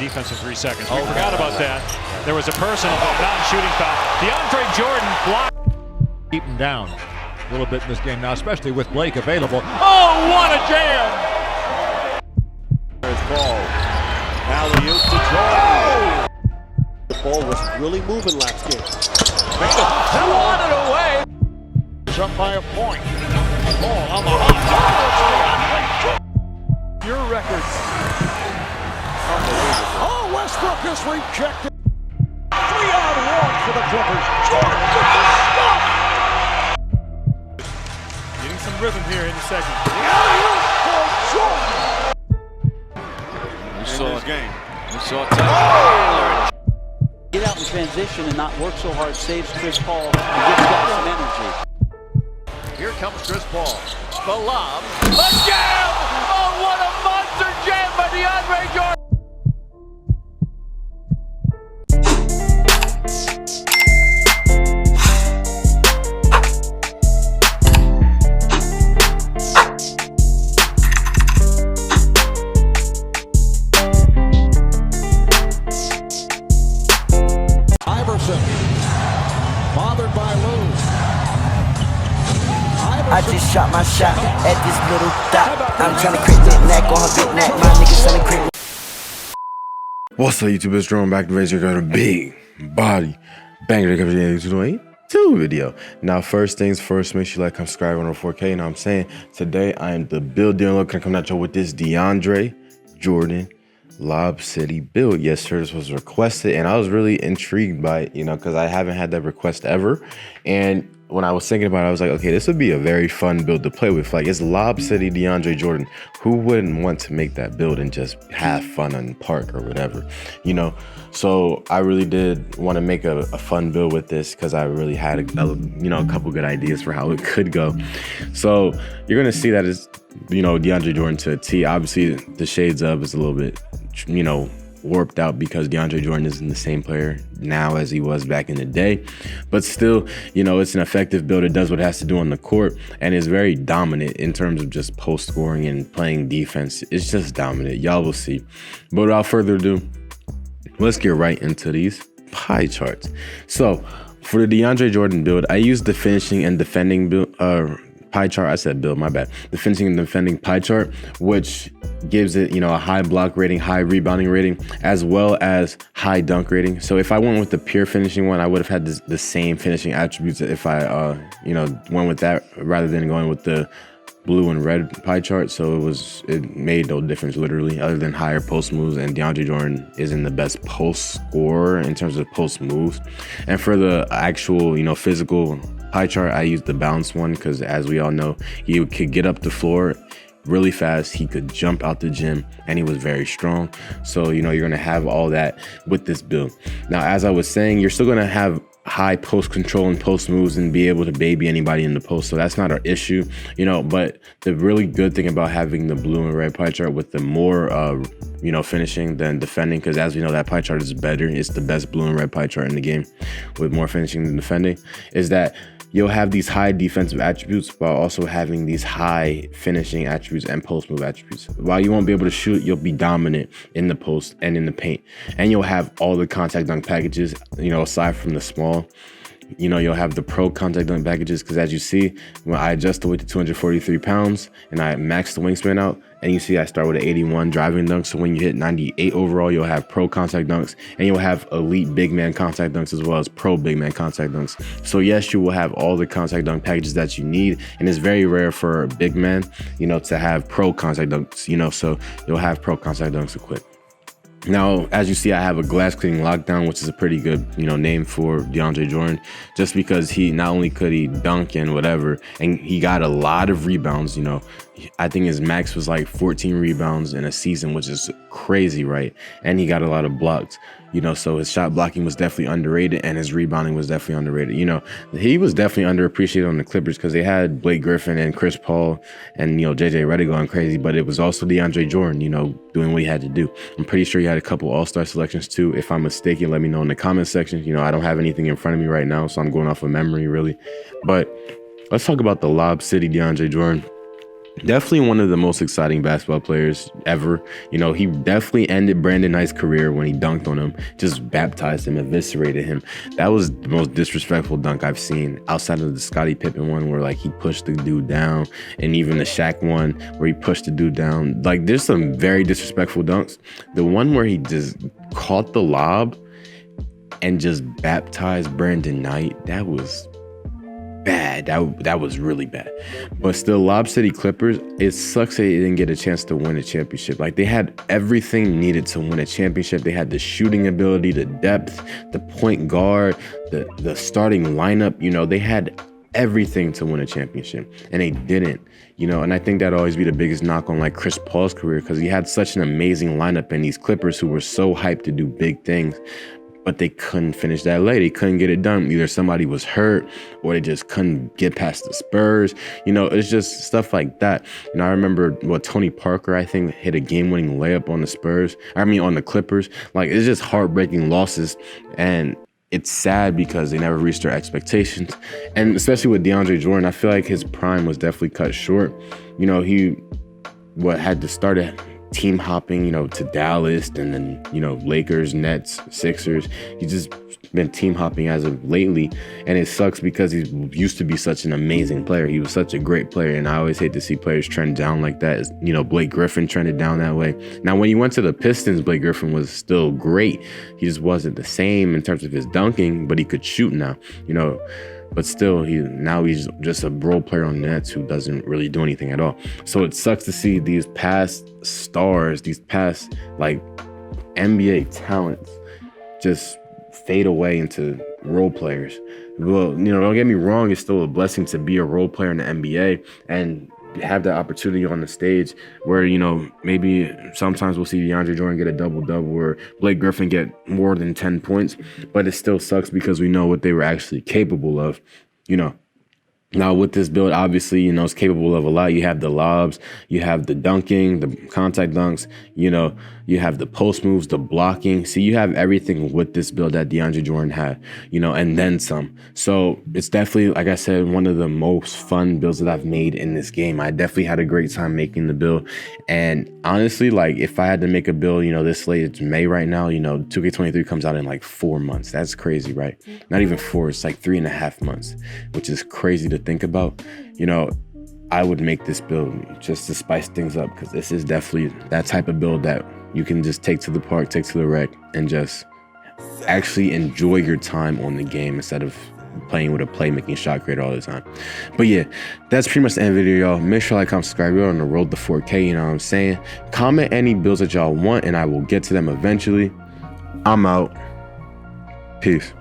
defense of 3 seconds. We forgot about that. There was a personal non-shooting foul. DeAndre Jordan blocked. Keep him down a little bit in this game now, especially with Blake available. Oh, what a jam! There's ball. Alley-oop to Jordan. The ball was really moving last game. Wanted away. It's up by a point. Ball on the hot. Your records. Oh, Westbrook is rejected. 3-on-1 for the Clippers. Jordan with the stuff. Getting some rhythm here in the second. For Jordan. We saw this game. We saw Taylor. Get out in transition and not work so hard saves Chris Paul and gives guys some energy. Here comes Chris Paul. The lob. A jam! Oh, what a monster jam by DeAndre Jordan! Bothered by Lou. I just shot my shot at this little dot. I'm trying to create that neck on her big neck. My niggas selling creep. What's up, YouTube? It's Drewww back to raise your a big body banger to the 2 video. Now, first things first, make sure you like, subscribe on 4K. You know what I'm saying? Today, I am the build dealer looking to come at you with this DeAndre Jordan Lob-City build. Yes, sir, this was requested, and I was really intrigued by it, you know, because I haven't had that request ever. And when I was thinking about it, I was like, okay, this would be a very fun build to play with. Like, it's Lob-City DeAndre Jordan. Who wouldn't want to make that build and just have fun on park or whatever, you know? So I really did want to make a fun build with this because I really had a couple good ideas for how it could go. So you're gonna see that it's, you know, DeAndre Jordan to a T. Obviously, the shades of is a little bit, you know, warped out because DeAndre Jordan isn't the same player now as he was back in the day, but still, you know, it's an effective build. It does what it has to do on the court and is very dominant in terms of just post scoring and playing defense. It's just dominant. Y'all will see. But without further ado, let's get right into these pie charts. So for the DeAndre Jordan build, I used the finishing and defending build pie chart. I said build, my bad. The finishing and defending pie chart, which gives it, you know, a high block rating, high rebounding rating, as well as high dunk rating. So if I went with the pure finishing one, I would have had the same finishing attributes if I, you know, went with that rather than going with the blue and red pie chart. So it made no difference literally, other than higher post moves, and DeAndre Jordan isn't the best post scorer in terms of post moves. And for the actual, you know, physical pie chart, I used the bounce one because, as we all know, he could get up the floor really fast, he could jump out the gym, and he was very strong. So, you know, you're gonna have all that with this build. Now, as I was saying, you're still gonna have high post control and post moves and be able to baby anybody in the post, so that's not our issue, you know. But the really good thing about having the blue and red pie chart with the more you know, finishing than defending, because as we know, that pie chart is better, it's the best blue and red pie chart in the game with more finishing than defending, is that you'll have these high defensive attributes while also having these high finishing attributes and post move attributes. While you won't be able to shoot, you'll be dominant in the post and in the paint, and you'll have all the contact dunk packages, you know, aside from the small. You know, you'll have the pro contact dunk packages, because as you see, when I adjust the weight to 243 pounds and I max the wingspan out, and you see I start with an 81 driving dunk. So when you hit 98 overall, you'll have pro contact dunks, and you'll have elite big man contact dunks as well as pro big man contact dunks. So yes, you will have all the contact dunk packages that you need, and it's very rare for a big man, you know, to have pro contact dunks, you know, so you'll have pro contact dunks equipped. Now, as you see, I have a glass cleaning lockdown, which is a pretty good, you know, name for DeAndre Jordan, just because he not only could he dunk and whatever, and he got a lot of rebounds. You know, I think his max was like 14 rebounds in a season, which is crazy, right? And he got a lot of blocks, you know, so his shot blocking was definitely underrated, and his rebounding was definitely underrated. You know, he was definitely underappreciated on the Clippers because they had Blake Griffin and Chris Paul and, you know, JJ Redick going crazy, but it was also DeAndre Jordan, you know, doing what he had to do. I'm pretty sure he had a couple all-star selections too. If I'm mistaken, let me know in the comment section. You know, I don't have anything in front of me right now, so I'm going off of memory really. But let's talk about the Lob-City DeAndre Jordan. Definitely one of the most exciting basketball players ever. You know, he definitely ended Brandon Knight's career when he dunked on him, just baptized him, eviscerated him. That was the most disrespectful dunk I've seen outside of the Scottie Pippen one where like he pushed the dude down, and even the Shaq one where he pushed the dude down. Like there's some very disrespectful dunks. The one where he just caught the lob and just baptized Brandon Knight, that was bad. That was really bad. But still, Lob-City Clippers, it sucks that they didn't get a chance to win a championship. Like they had everything needed to win a championship. They had the shooting ability, the depth, the point guard, the starting lineup. You know, they had everything to win a championship, and they didn't. You know, and I think that'd always be the biggest knock on like Chris Paul's career, because he had such an amazing lineup in these Clippers who were so hyped to do big things. But they couldn't finish that late. They couldn't get it done. Either somebody was hurt or they just couldn't get past the Spurs. You know, it's just stuff like that. And I remember Tony Parker, I think, hit a game-winning layup on the Spurs. I mean, on the Clippers. Like, it's just heartbreaking losses. And it's sad because they never reached their expectations. And especially with DeAndre Jordan, I feel like his prime was definitely cut short. You know, he had to start it team hopping, you know, to Dallas and then, you know, Lakers, Nets, Sixers. He's just been team hopping as of lately, and it sucks because he used to be such an amazing player. He was such a great player, and I always hate to see players trend down like that. You know, Blake Griffin trended down that way. Now, when he went to the Pistons, Blake Griffin was still great. He just wasn't the same in terms of his dunking, but he could shoot now, you know. But still, he's just a role player on the Nets who doesn't really do anything at all. So it sucks to see these past stars, these past like NBA talents just fade away into role players. Well, you know, don't get me wrong, it's still a blessing to be a role player in the NBA and have that opportunity on the stage where, you know, maybe sometimes we'll see DeAndre Jordan get a double-double or Blake Griffin get more than 10 points, but it still sucks because we know what they were actually capable of, you know. Now with this build, obviously, you know, it's capable of a lot. You have the lobs, you have the dunking, the contact dunks, you know, you have the post moves, the blocking. See, you have everything with this build that DeAndre Jordan had, you know, and then some. So it's definitely, like I said, one of the most fun builds that I've made in this game. I definitely had a great time making the build. And honestly, like if I had to make a build, you know, this late, it's May right now, you know, 2K23 comes out in like 4 months. That's crazy, right? Not even 4, it's like 3.5 months, which is crazy to think about. You know, I would make this build just to spice things up, because this is definitely that type of build that you can just take to the park, take to the rec, and just actually enjoy your time on the game instead of playing with a playmaking shot creator all the time. But yeah, that's pretty much the end of the video, y'all. Make sure to like, comment, subscribe. We're on the road to 4K, you know what I'm saying? Comment any builds that y'all want and I will get to them eventually. I'm out. Peace.